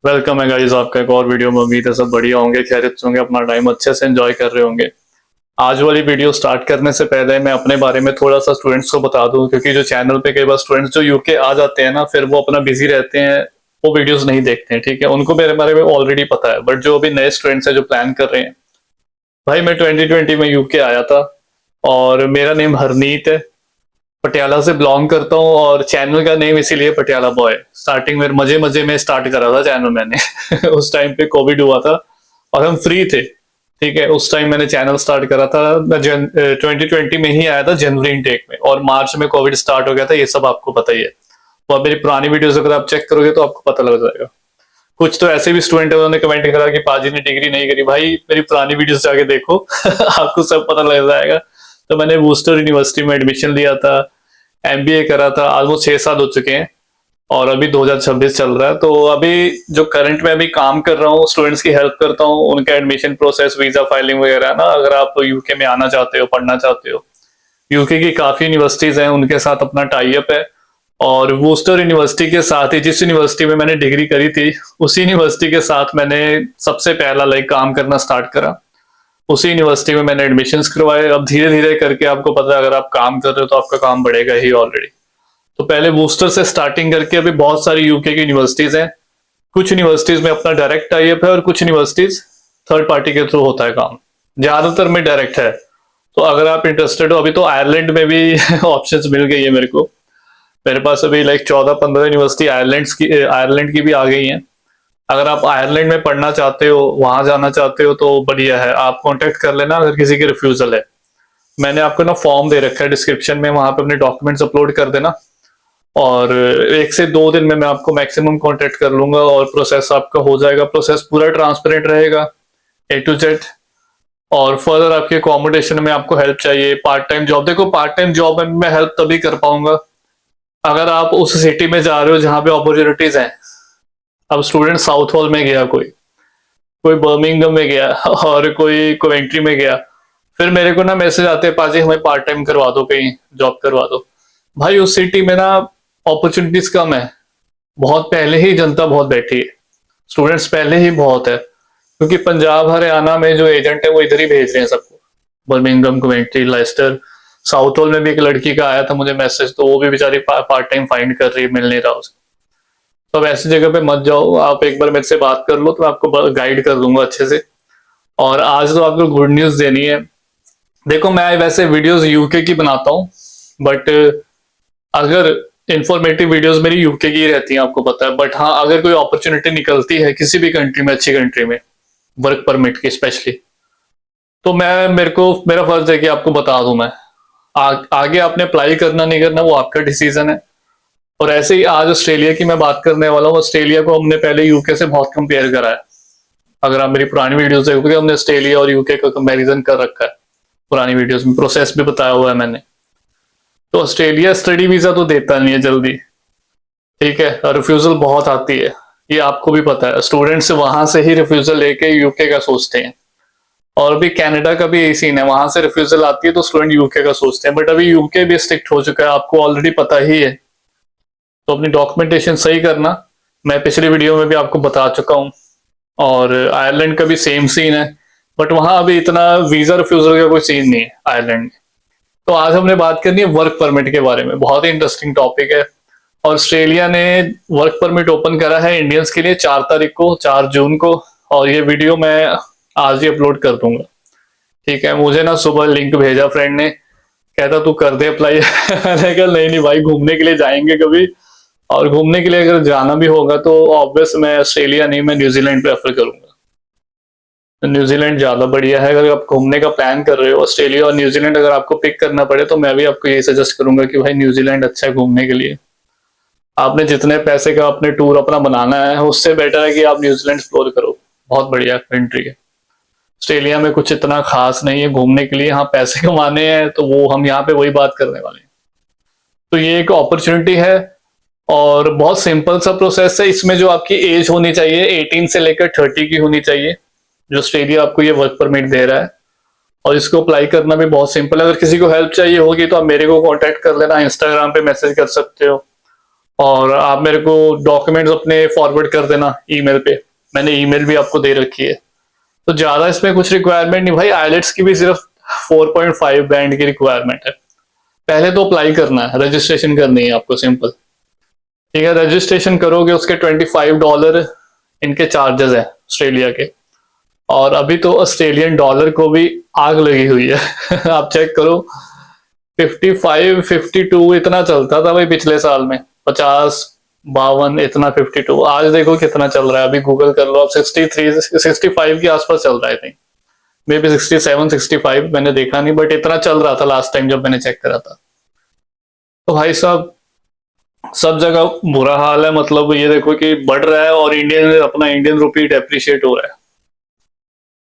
Welcome है guys आपका एक और वीडियो में। उम्मीद है सब बढ़िया होंगे, खैरियत से होंगे, अपना टाइम अच्छे से एंजॉय कर रहे होंगे। आज वाली वीडियो स्टार्ट करने से पहले मैं अपने बारे में थोड़ा सा स्टूडेंट्स को बता दूं, क्योंकि जो चैनल पे कई बार स्टूडेंट्स जो यूके आ जाते हैं ना, फिर वो अपना बिजी रहते हैं, वो वीडियोस नहीं देखते हैं। ठीक है, उनको मेरे बारे में ऑलरेडी पता है, बट जो अभी नए स्टूडेंट्स हैं जो प्लान कर रहे हैं, भाई मैं 2020 में यूके आया था और मेरा नेम हरनीत है। पटियाला से बिलोंग करता हूँ और चैनल का नेम इसीलिए पटियाला बॉय। स्टार्टिंग में मजे मजे में स्टार्ट करा था चैनल मैंने उस टाइम पे कोविड हुआ था और हम फ्री थे। ठीक है, उस टाइम मैंने चैनल स्टार्ट करा था। मैं 2020 में ही आया था, जनवरी इनटेक में, और मार्च में कोविड स्टार्ट हो गया था। ये सब आपको पता ही है। तो अब मेरी पुरानी वीडियोस अगर आप चेक करोगे तो आपको पता लग जाएगा। कुछ तो ऐसे भी स्टूडेंट है, उन्होंने कमेंट करा कि पाजी ने डिग्री नहीं करी। भाई मेरी पुरानी वीडियोस जाके देखो आपको सब पता लग जाएगा। तो मैंने वूस्टर यूनिवर्सिटी में एडमिशन लिया था, एमबीए करा था, ऑलमोस्ट 6 साल हो चुके हैं और अभी 2026 चल रहा है। तो अभी जो करंट में अभी काम कर रहा हूँ, स्टूडेंट्स की हेल्प करता हूँ, उनका एडमिशन प्रोसेस, वीजा फाइलिंग वगैरह ना। अगर आप यूके में आना चाहते हो, पढ़ना चाहते हो, यूके की काफी यूनिवर्सिटीज हैं, उनके साथ अपना टाई अप है। और वूस्टर यूनिवर्सिटी के साथ ही, जिस यूनिवर्सिटी में मैंने डिग्री करी थी, उसी यूनिवर्सिटी के साथ मैंने सबसे पहला काम करना स्टार्ट करा। उसी यूनिवर्सिटी में मैंने एडमिशन्स करवाए। अब धीरे धीरे करके आपको पता है, अगर आप काम कर रहे हो तो आपका काम बढ़ेगा ही ऑलरेडी। तो पहले बूस्टर से स्टार्टिंग करके अभी बहुत सारी यूके की यूनिवर्सिटीज हैं। कुछ यूनिवर्सिटीज में अपना डायरेक्ट टाई अप है और कुछ यूनिवर्सिटीज थर्ड पार्टी के थ्रू होता है काम। ज्यादातर में डायरेक्ट है। तो अगर आप इंटरेस्टेड हो, अभी तो आयरलैंड में भी ऑप्शंस मिल गई है मेरे को। मेरे पास अभी 14-15 यूनिवर्सिटी आयरलैंड की भी आ गई हैं। अगर आप आयरलैंड में पढ़ना चाहते हो, वहां जाना चाहते हो, तो बढ़िया है, आप कांटेक्ट कर लेना अगर किसी की रिफ्यूजल है। मैंने आपको ना फॉर्म दे रखा है डिस्क्रिप्शन में, वहां पे अपने डॉक्यूमेंट्स अपलोड कर देना और 1 से 2 दिन में मैं आपको मैक्सिमम कांटेक्ट कर लूंगा और प्रोसेस आपका हो जाएगा। प्रोसेस पूरा ट्रांसपेरेंट रहेगा, A to Z। और फर्दर आपके अकोमोडेशन में आपको हेल्प चाहिए, पार्ट टाइम जॉब, देखो पार्ट टाइम जॉब में मैं हेल्प तभी कर पाऊंगा अगर आप उस सिटी में जा रहे हो जहां पे अपॉर्चुनिटीज हैं। अब स्टूडेंट साउथ हॉल में गया, कोई कोई बर्मिंगम में गया और कोई कोवेंट्री में गया, फिर मेरे को ना मैसेज आते हैं, पाजी हमें पार्ट टाइम करवा दो, कहीं जॉब करवा दो। भाई उस सिटी में ना अपॉर्चुनिटीज कम है, बहुत पहले ही जनता बहुत बैठी है, स्टूडेंट्स पहले ही बहुत है, क्योंकि पंजाब हरियाणा में जो एजेंट है वो इधर ही भेज रहे हैं सबको। बर्मिंगम, कमेंट्री, लेस्टर, साउथ हॉल में भी एक लड़की का आया था मुझे मैसेज, तो वो भी बेचारी पार्ट टाइम फाइंड कर रही है, मिल नहीं रहा उसको। तो अब ऐसी जगह पे मत जाओ, आप एक बार मेरे से बात कर लो तो मैं आपको गाइड कर दूंगा अच्छे से। और आज तो आपको गुड न्यूज देनी है। देखो मैं वैसे वीडियोस यूके की बनाता हूँ, बट अगर इंफॉर्मेटिव वीडियोस मेरी यूके की रहती हैं, आपको पता है। बट हाँ, अगर कोई अपॉर्चुनिटी निकलती है किसी भी कंट्री में, अच्छी कंट्री में, वर्क परमिट की स्पेशली, तो मेरा फर्ज है कि आपको बता दूं मैं। आगे आपने अप्लाई करना नहीं करना वो आपका डिसीजन है। और ऐसे ही आज ऑस्ट्रेलिया की मैं बात करने वाला हूँ। ऑस्ट्रेलिया को हमने पहले यूके से बहुत कंपेयर करा है। अगर आप मेरी पुरानी वीडियोस देखोगे, हमने ऑस्ट्रेलिया और यूके का कंपैरिजन कर रखा है पुरानी वीडियोस में, प्रोसेस भी बताया हुआ है मैंने। तो ऑस्ट्रेलिया स्टडी वीजा तो देता नहीं है जल्दी, ठीक है, रिफ्यूजल बहुत आती है, ये आपको भी पता है। स्टूडेंट्स वहां से ही रिफ्यूजल लेके यूके का सोचते हैं। और अभी कनाडा का भी यही सीन है, वहां से रिफ्यूजल आती है तो स्टूडेंट यूके का सोचते हैं। बट अभी यूके भी स्ट्रिक्ट हो चुका है, आपको ऑलरेडी पता ही है। तो अपनी डॉक्यूमेंटेशन सही करना, मैं पिछली वीडियो में भी आपको बता चुका हूँ। और आयरलैंड का भी सेम सीन है, बट वहां अभी इतना वीजा रिफ्यूजल का कोई सीन नहीं है आयरलैंड में। तो आज हमने बात करनी है वर्क परमिट के बारे में, बहुत ही इंटरेस्टिंग टॉपिक है। ऑस्ट्रेलिया ने वर्क परमिट ओपन करा है इंडियंस के लिए 4 तारीख को, 4 जून को, और ये वीडियो मैं आज ही अपलोड कर दूंगा। ठीक है, मुझे ना सुबह लिंक भेजा फ्रेंड ने, कहता तू कर दे अप्लाई मैंने कहा नहीं नहीं भाई, घूमने के लिए जाएंगे कभी, और घूमने के लिए अगर जाना भी होगा तो ऑब्वियस मैं ऑस्ट्रेलिया नहीं, मैं न्यूजीलैंड प्रेफर करूंगा। तो न्यूजीलैंड ज्यादा बढ़िया है अगर आप घूमने का प्लान कर रहे हो। ऑस्ट्रेलिया और न्यूजीलैंड अगर आपको पिक करना पड़े तो मैं भी आपको यही सजेस्ट करूंगा कि भाई न्यूजीलैंड अच्छा है घूमने के लिए। आपने जितने पैसे का अपने टूर अपना बनाना है, उससे बेटर है कि आप न्यूजीलैंड एक्सप्लोर करो, बहुत बढ़िया कंट्री है। ऑस्ट्रेलिया में कुछ इतना खास नहीं है घूमने के लिए, हाँ पैसे कमाने हैं तो वो हम यहाँ पे वही बात करने वाले हैं। तो ये एक अपॉर्चुनिटी है और बहुत सिंपल सा प्रोसेस है। इसमें जो आपकी एज होनी चाहिए 18 से लेकर 30 की होनी चाहिए, जो ऑस्ट्रेलिया आपको ये वर्क परमिट दे रहा है। और इसको अप्लाई करना भी बहुत सिंपल है। अगर किसी को हेल्प चाहिए होगी तो आप मेरे को कांटेक्ट कर लेना, इंस्टाग्राम पे मैसेज कर सकते हो। और आप मेरे को डॉक्यूमेंट्स अपने फॉरवर्ड कर देना ईमेल पे, मैंने ईमेल भी आपको दे रखी है। तो ज़्यादा इसमें कुछ रिक्वायरमेंट नहीं भाई, आईलेट्स की भी सिर्फ 4.5 बैंड की रिक्वायरमेंट है। पहले तो अप्लाई करना है, रजिस्ट्रेशन करनी है आपको, सिंपल। ठीक है, रजिस्ट्रेशन करोगे, उसके $25 इनके चार्जेस हैं ऑस्ट्रेलिया के। और अभी तो ऑस्ट्रेलियन डॉलर को भी आग लगी हुई है आप चेक करो, 55 52 इतना चलता था भाई पिछले साल में, 50 52 इतना, 52 आज देखो कितना चल रहा है। अभी गूगल कर लो आप, 63 65 के आसपास चल रहा है, आई थिंक मे बी 67 65, मैंने देखा नहीं, बट इतना चल रहा था लास्ट टाइम जब मैंने चेक करा था। तो भाई साहब सब जगह बुरा हाल है, मतलब ये देखो कि बढ़ रहा है और अपना इंडियन रुपी डेप्रिशिएट हो रहा है।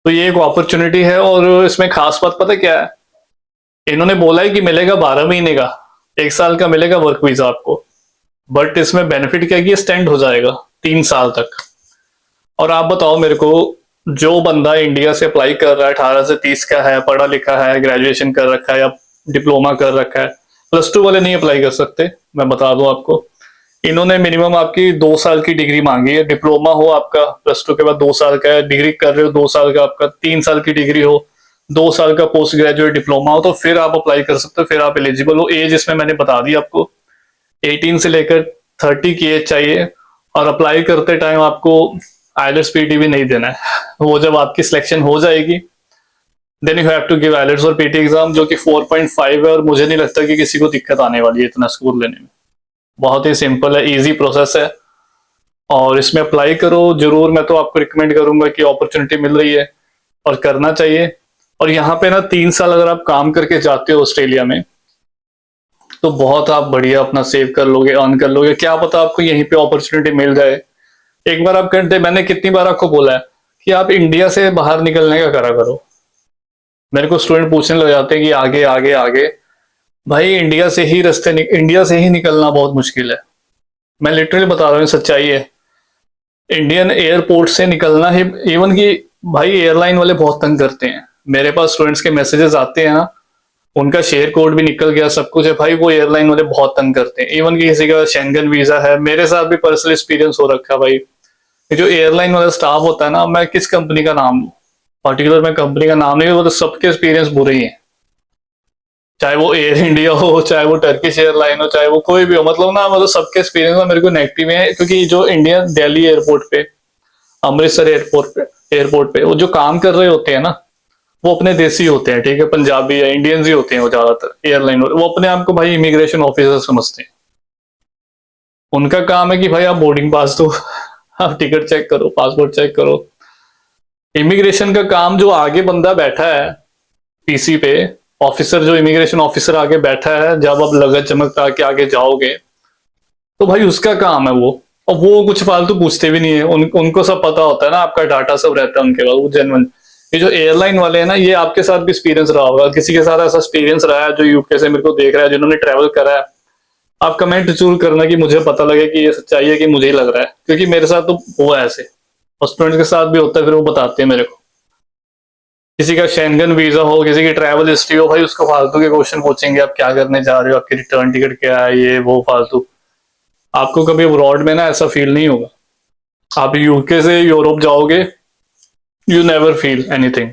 तो ये एक अपॉर्चुनिटी है, और इसमें खास बात पता क्या है, इन्होंने बोला है कि मिलेगा 12 महीने का, 1 साल का मिलेगा वर्क वीजा आपको। बट इसमें बेनिफिट क्या है कि एक्सटेंड हो जाएगा 3 साल तक। और आप बताओ मेरे को, जो बंदा इंडिया से अप्लाई कर रहा है, 18 से 30 का है, पढ़ा लिखा है, ग्रेजुएशन कर रखा है या डिप्लोमा कर रखा है, +2 वाले नहीं अप्लाई कर सकते, मैं बता दूं आपको। इन्होंने मिनिमम आपकी 2 साल की डिग्री मांगी है, डिप्लोमा हो आपका, +2 के बाद 2 साल का है, डिग्री कर रहे हो 2 साल का आपका, 3 साल की डिग्री हो, 2 साल का पोस्ट ग्रेजुएट डिप्लोमा हो, तो फिर आप अप्लाई कर सकते हो, फिर आप एलिजिबल हो। एज इसमें मैंने बता दी आपको, 18 से लेकर 30 की एज चाहिए। और अप्लाई करते टाइम आपको आइलेट्स पीटी भी नहीं देना है, वो जब आपकी सिलेक्शन हो जाएगी then you have to give IELTS और पीटी एग्जाम, जो कि 4.5 है। और मुझे नहीं लगता कि किसी को दिक्कत आने वाली है इतना स्कोर लेने में, बहुत ही सिंपल है, इजी प्रोसेस है। और इसमें अप्लाई करो जरूर, मैं तो आपको रिकमेंड करूंगा कि अपॉर्चुनिटी मिल रही है और करना चाहिए। और यहाँ पे ना 3 साल अगर आप काम करके जाते हो ऑस्ट्रेलिया में, तो बहुत आप बढ़िया अपना सेव कर लोगे, अर्न कर लोगे, क्या पता आपको यहीं पे अपॉर्चुनिटी मिल जाए। एक बार आप करते, मैंने कितनी बार आपको बोला है कि आप इंडिया से बाहर निकलने का करा करो। मेरे को स्टूडेंट पूछने लग जाते हैं कि आगे आगे आगे, भाई इंडिया से ही निकलना बहुत मुश्किल है। मैं लिटरली बता रहा हूँ, सच्चाई है। इंडियन एयरपोर्ट से निकलना ही, इवन कि भाई एयरलाइन वाले बहुत तंग करते हैं। मेरे पास स्टूडेंट्स के मैसेजेस आते हैं ना, उनका शेयर कोड भी निकल गया, सब कुछ है भाई, वो एयरलाइन वाले बहुत तंग करते हैं। इवन कि किसी का शेंगन वीजा है, मेरे साथ भी पर्सनल एक्सपीरियंस हो रखा है भाई। ये जो एयरलाइन वाला स्टाफ होता है ना, मैं किस कंपनी का नाम लूं, पर्टिकुलर मैं कंपनी का नाम नहीं, वो तो सबके एक्सपीरियंस बुरे ही हैं। चाहे वो एयर इंडिया हो, चाहे वो टर्किश एयरलाइन हो, चाहे वो कोई भी हो, मतलब ना, मतलब सबके एक्सपीरियंस ना मेरे को नेगेटिव है। क्योंकि जो इंडिया दिल्ली एयरपोर्ट पे, अमृतसर एयरपोर्ट पे वो जो काम कर रहे होते हैं ना, वो अपने देसी होते हैं, ठीक है, पंजाबी या इंडियंस ही होते हैं वो ज्यादातर एयरलाइन, वो अपने आप को भाई इमिग्रेशन ऑफिसर समझते हैं। उनका काम है कि भाई आप बोर्डिंग पास दो आप टिकट चेक करो, पासपोर्ट चेक करो। इमिग्रेशन का काम जो आगे बंदा बैठा है पीसी पे, ऑफिसर, जो इमिग्रेशन ऑफिसर आगे बैठा है, जब आप लगत चमकता के आगे जाओगे, तो भाई उसका काम है वो। और वो कुछ फालतू पूछते भी नहीं है, उनको सब पता होता है ना, आपका डाटा सब रहता है उनके पास, वो जेन्युइन। ये जो एयरलाइन वाले हैं ना, ये आपके साथ भी एक्सपीरियंस रहा होगा, किसी के साथ ऐसा एक्सपीरियंस रहा है जो यूके से मेरे को देख रहा है, जिन्होंने ट्रेवल करा है, आप कमेंट जरूर करना कि मुझे पता लगे कि ये सच्चाई है कि मुझे ही लग रहा है। क्योंकि मेरे साथ तो हुआ है ऐसे, और स्टूडेंट्स के साथ भी होता है, फिर वो बताते हैं मेरे को। किसी का शेंगन वीजा हो, किसी की ट्रैवल हिस्ट्री हो, भाई उसको फालतू के क्वेश्चन पूछेंगे, आप क्या करने जा रहे हो, आपकी रिटर्न टिकट क्या है, ये वो फालतू। आपको कभी अब्रॉड में ना ऐसा फील नहीं होगा। आप यूके से यूरोप जाओगे, you never feel anything.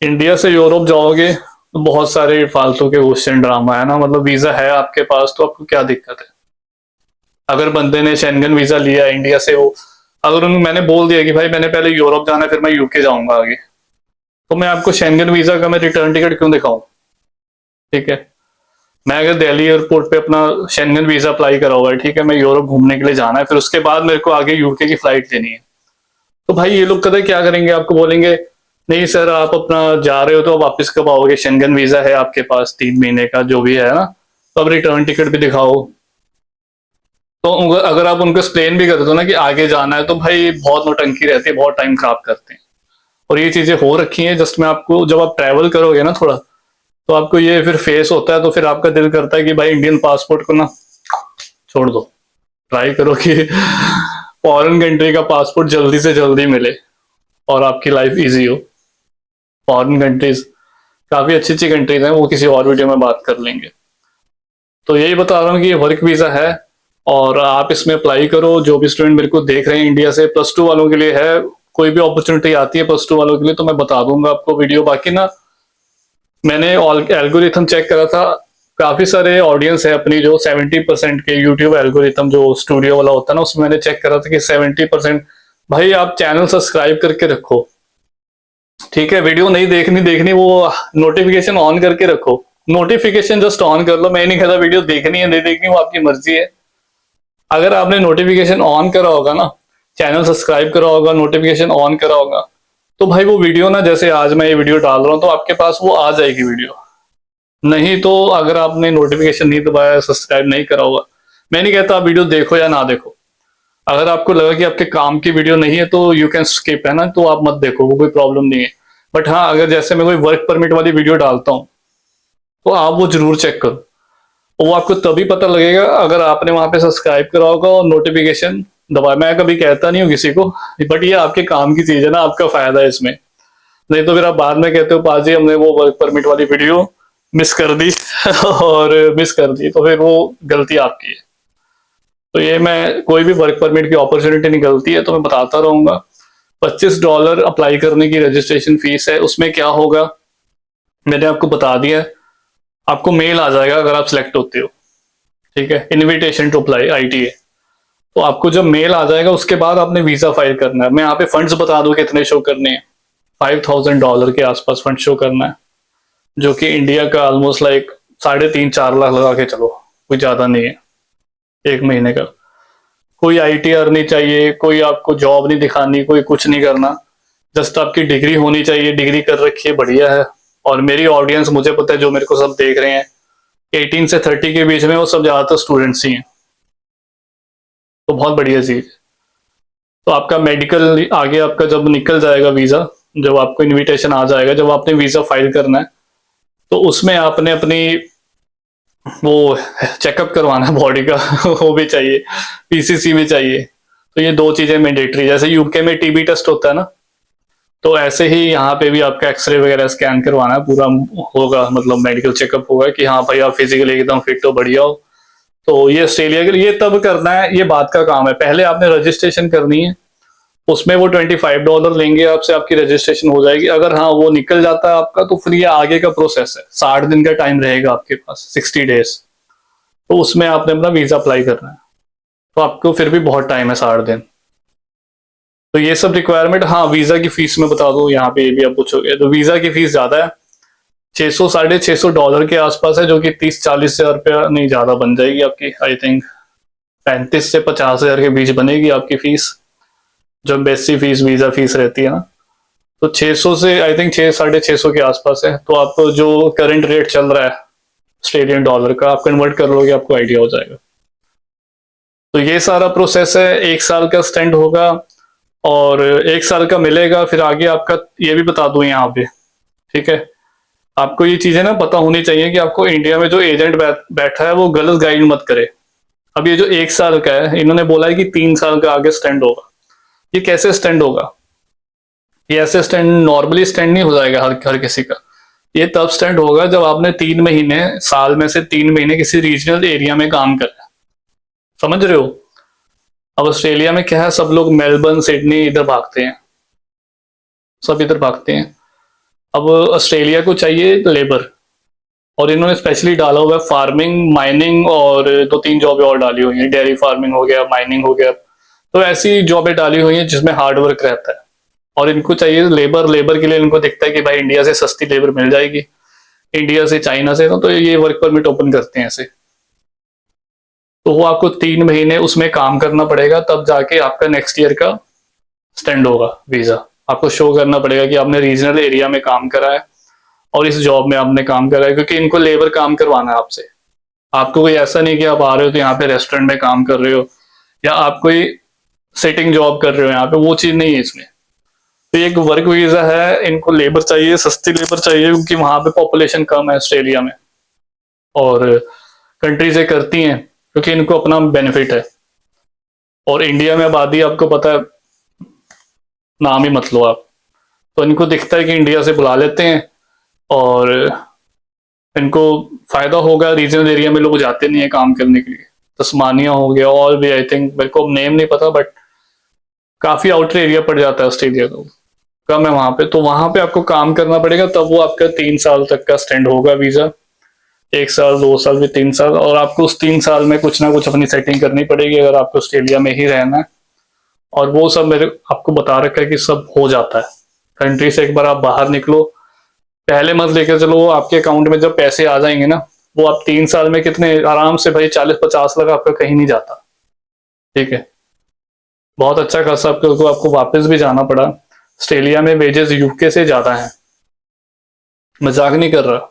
India से यूरोप जाओगे तो बहुत सारे फालतू के क्वेश्चन ड्रामा है ना, मतलब वीजा है आपके पास तो आपको क्या दिक्कत है। अगर बंदे ने शेंगन वीजा लिया इंडिया से, वो अगर उन्हें मैंने बोल दिया कि भाई मैंने पहले यूरोप जाना है फिर मैं यूके जाऊंगा आगे, तो मैं आपको शेंगन वीजा का मैं रिटर्न टिकट क्यों दिखाऊं। ठीक है, मैं अगर दिल्ली एयरपोर्ट पे अपना शेंगन वीजा अप्लाई करा हुआ है, ठीक है, मैं यूरोप घूमने के लिए जाना है, फिर उसके बाद मेरे को आगे यूके की फ्लाइट लेनी है, तो भाई ये लोग कदर क्या करेंगे, आपको बोलेंगे नहीं सर आप अपना जा रहे हो तो वापस कब आओगे, शेंगन वीजा है आपके पास 3 महीने का जो भी है ना, तो अब रिटर्न टिकट भी दिखाओ। तो अगर आप उनको एक्सप्लेन भी कर दो ना कि आगे जाना है, तो भाई बहुत नौटंकी रहती है, बहुत टाइम खराब करते हैं। और ये चीजें हो रखी हैं, जस्ट मैं आपको, जब आप ट्रैवल करोगे ना थोड़ा, तो आपको ये फिर फेस होता है, तो फिर आपका दिल करता है कि भाई इंडियन पासपोर्ट को ना छोड़ दो, ट्राई करो कि फॉरेन कंट्री का पासपोर्ट जल्दी से जल्दी मिले और आपकी लाइफ इजी हो। फॉरेन कंट्रीज काफी अच्छी अच्छी कंट्रीज हैं, वो किसी और वीडियो में बात कर लेंगे। तो यही बता रहा हूँ कि ये वर्क वीजा है, और आप इसमें अप्लाई करो। जो भी स्टूडेंट मेरे को देख रहे हैं इंडिया से, +2 वालों के लिए है, कोई भी अपॉर्चुनिटी आती है +2 वालों के लिए तो मैं बता दूंगा आपको वीडियो। बाकी ना मैंने एल्गोरिथम चेक करा था, काफी सारे ऑडियंस है अपनी जो 70% के यूट्यूब एल्गोरिथम जो स्टूडियो वाला होता है ना, उसमें मैंने चेक करा था कि 70% भाई आप चैनल सब्सक्राइब करके रखो, ठीक है। वीडियो नहीं देखनी देखनी वो नोटिफिकेशन ऑन करके रखो, नोटिफिकेशन जस्ट ऑन कर लो। मैं नहीं कहता वीडियो देखनी है नहीं देखनी, वो आपकी मर्जी है। अगर आपने नोटिफिकेशन ऑन करा होगा ना, चैनल सब्सक्राइब करा होगा, नोटिफिकेशन ऑन करा होगा, तो भाई वो वीडियो ना, जैसे आज मैं ये वीडियो डाल रहा हूँ तो आपके पास वो आ जाएगी वीडियो। नहीं तो अगर आपने नोटिफिकेशन नहीं दबाया, सब्सक्राइब नहीं करा होगा, मैं नहीं कहता आप वीडियो देखो या ना देखो। अगर आपको लगा कि आपके काम की वीडियो नहीं है तो यू कैन स्किप, है ना, तो आप मत देखो, वो कोई प्रॉब्लम नहीं है। बट हाँ, अगर जैसे मैं कोई वर्क परमिट वाली वीडियो डालता हूँ तो आप वो जरूर चेक करो। वो आपको तभी पता लगेगा अगर आपने वहां पे सब्सक्राइब करा होगा और नोटिफिकेशन दबाया। मैं कभी कहता नहीं हूँ किसी को, बट ये आपके काम की चीज है ना, आपका फायदा है इसमें। नहीं तो फिर आप बाद में कहते हो पाजी हमने वो वर्क परमिट वाली वीडियो मिस कर दी और मिस कर दी, तो फिर वो गलती आपकी है। तो ये मैं कोई भी वर्क परमिट की अपॉर्चुनिटी निकलती है तो मैं बताता रहूंगा। $25 अप्लाई करने की रजिस्ट्रेशन फीस है। उसमें क्या होगा मैंने आपको बता दिया है। आपको मेल आ जाएगा अगर आप सिलेक्ट होते हो, ठीक है, इनविटेशन टू अप्लाई ITA। तो आपको जब मेल आ जाएगा उसके बाद आपने वीजा फाइल करना है। मैं यहाँ पे फंड्स बता दूं कितने शो करने हैं। $5000 के आसपास फंड शो करना है, जो कि इंडिया का ऑलमोस्ट लाइक 3.5-4 लाख लगा के चलो, कोई ज्यादा नहीं है एक महीने का। कोई ITR नहीं चाहिए, कोई आपको जॉब नहीं दिखानी, कोई कुछ नहीं करना, जस्ट आपकी डिग्री होनी चाहिए। डिग्री कर रखी है, बढ़िया है। और मेरी ऑडियंस मुझे पता है, जो मेरे को सब देख रहे हैं 18 से 30 के बीच में, वो सब ज्यादातर स्टूडेंट्स ही हैं, तो बहुत बढ़िया चीज। तो आपका मेडिकल आगे आपका जब निकल जाएगा वीजा, जब आपको इनविटेशन आ जाएगा, जब आपने वीजा फाइल करना है तो उसमें आपने अपनी वो चेकअप करवाना है बॉडी का वो भी चाहिए, PCC भी चाहिए। तो ये 2 चीजें मैंडेटरी। जैसे यूके में TB टेस्ट होता है ना, तो ऐसे ही यहाँ पे भी आपका एक्सरे वगैरह स्कैन करवाना है, पूरा होगा, मतलब मेडिकल चेकअप होगा कि हाँ भाई आप फिजिकली एकदम फिट हो, बढ़िया हो। तो ये ऑस्ट्रेलिया के लिए ये तब करना है, ये बात का काम है। पहले आपने रजिस्ट्रेशन करनी है, उसमें वो $25 लेंगे आपसे, आपकी रजिस्ट्रेशन हो जाएगी। अगर हाँ वो निकल जाता है आपका तो फिर ये आगे का प्रोसेस है। 60 दिन का टाइम रहेगा आपके पास, 60 डेज। तो उसमें आपने अपना वीजा अप्लाई करना है, तो आपको फिर भी बहुत टाइम है, 60 दिन। तो ये सब रिक्वायरमेंट। हाँ, वीजा की फीस में बता दूं, यहाँ पे ये भी आप पूछोगे, तो वीजा की फीस ज्यादा है, 600-650 के आसपास है, जो कि 30-40 हजार रुपया नहीं, ज्यादा बन जाएगी आपकी। आई थिंक 35 से 50 हजार के बीच बनेगी आपकी फीस, जो बेसिक फीस वीजा फीस रहती है ना। तो 600 से आई थिंक 600-650 के आसपास है। तो आप जो करंट रेट चल रहा है ऑस्ट्रेलियन डॉलर का, आप कन्वर्ट कर लोगे, आपको आइडिया हो जाएगा। तो ये सारा प्रोसेस है। 1 साल का स्टैंड होगा और 1 साल का मिलेगा। फिर आगे आपका ये भी बता दूं यहाँ पे, ठीक है, आपको ये चीजें ना पता होनी चाहिए कि आपको इंडिया में जो एजेंट बैठा है वो गलत गाइड मत करे। अब ये जो 1 साल का है, इन्होंने बोला है कि 3 साल का आगे स्टैंड होगा। ये कैसे स्टैंड होगा? ये ऐसे स्टैंड नॉर्मली स्टैंड नहीं हो जाएगा हर किसी का। ये तब स्टैंड होगा जब आपने 3 महीने, साल में से 3 महीने किसी रीजनल एरिया में काम करा है। समझ रहे हो? अब ऑस्ट्रेलिया में क्या है, सब लोग मेलबर्न सिडनी इधर भागते हैं, सब इधर भागते हैं। अब ऑस्ट्रेलिया को चाहिए लेबर, और इन्होंने स्पेशली डाला हुआ है फार्मिंग, माइनिंग, और 2-3 जॉबें और डाली हुई हैं। डेयरी फार्मिंग हो गया, माइनिंग हो गया। तो ऐसी जॉबें डाली हुई हैं जिसमें हार्ड वर्क रहता है, और इनको चाहिए लेबर। लेबर के लिए इनको दिखता है कि भाई इंडिया से सस्ती लेबर मिल जाएगी, इंडिया से, चाइना से, तो ये वर्क परमिट ओपन करते हैं ऐसे। तो वो आपको 3 महीने उसमें काम करना पड़ेगा, तब जाके आपका नेक्स्ट ईयर का स्टैंड होगा वीजा। आपको शो करना पड़ेगा कि आपने रीजनल एरिया में काम करा है और इस जॉब में आपने काम करा है, क्योंकि इनको लेबर काम करवाना है आपसे। आपको कोई ऐसा नहीं कि आप आ रहे हो तो यहाँ पे रेस्टोरेंट में काम कर रहे हो, या आप कोई सिटिंग जॉब कर रहे हो यहाँ पे, वो चीज नहीं है इसमें। तो ये एक वर्क वीजा है, इनको लेबर चाहिए, सस्ती लेबर चाहिए, क्योंकि वहां पे पॉपुलेशन कम है ऑस्ट्रेलिया में, और कंट्री से करती हैं क्योंकि इनको अपना बेनिफिट है। और इंडिया में आबादी आपको पता है, नाम ही मत लो आप। तो इनको दिखता है कि इंडिया से बुला लेते हैं और इनको फायदा होगा। रीजनल एरिया में लोग जाते नहीं है काम करने के लिए, तस्मानिया हो गया, और भी आई थिंक मेरे को नेम नहीं पता, बट काफी आउटर एरिया पड़ जाता है ऑस्ट्रेलिया का, कम है वहां पे। तो वहां पे आपको काम करना पड़ेगा, तब वो आपका 3 साल तक का स्टैंड होगा वीजा, 1 साल 2 साल भी 3 साल। और आपको उस 3 साल में कुछ ना कुछ अपनी सेटिंग करनी पड़ेगी अगर आपको ऑस्ट्रेलिया में ही रहना है। और वो सब मेरे आपको बता रखा है कि सब हो जाता है कंट्री से। एक बार आप बाहर निकलो, पहले मत लेकर चलो, वो आपके अकाउंट में जब पैसे आ जाएंगे ना, वो आप 3 साल में कितने आराम से भाई 40-50 लाख आपका कहीं नहीं जाता। ठीक है, बहुत अच्छा खासा आपको वापस भी जाना पड़ा। ऑस्ट्रेलिया में वेजेस यूके से ज्यादा है, मजाक नहीं कर रहा,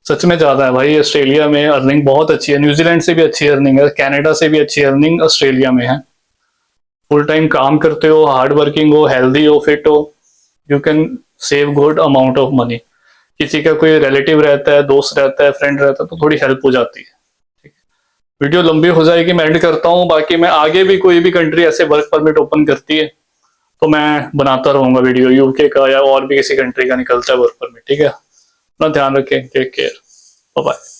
सच में ज्यादा है भाई। ऑस्ट्रेलिया में अर्निंग बहुत अच्छी है, न्यूजीलैंड से भी अच्छी अर्निंग है, कनाडा से भी अच्छी अर्निंग ऑस्ट्रेलिया में है। फुल टाइम काम करते हो, हार्ड वर्किंग हो, हेल्दी हो, फिट हो, you can save good amount of money. किसी का कोई रिलेटिव रहता है, दोस्त रहता है, फ्रेंड रहता है, तो थोड़ी हेल्प हो जाती है। वीडियो लंबी हो जाएगी, मैं एंड करता हूँ। बाकी मैं आगे भी कोई भी कंट्री ऐसे वर्क परमिट ओपन करती है तो मैं बनाता रहूंगा वीडियो, यूके का या और भी किसी कंट्री का निकलता है वर्क परमिट। ठीक है, अपना ध्यान रखें, टेक केयर, बाय बाय।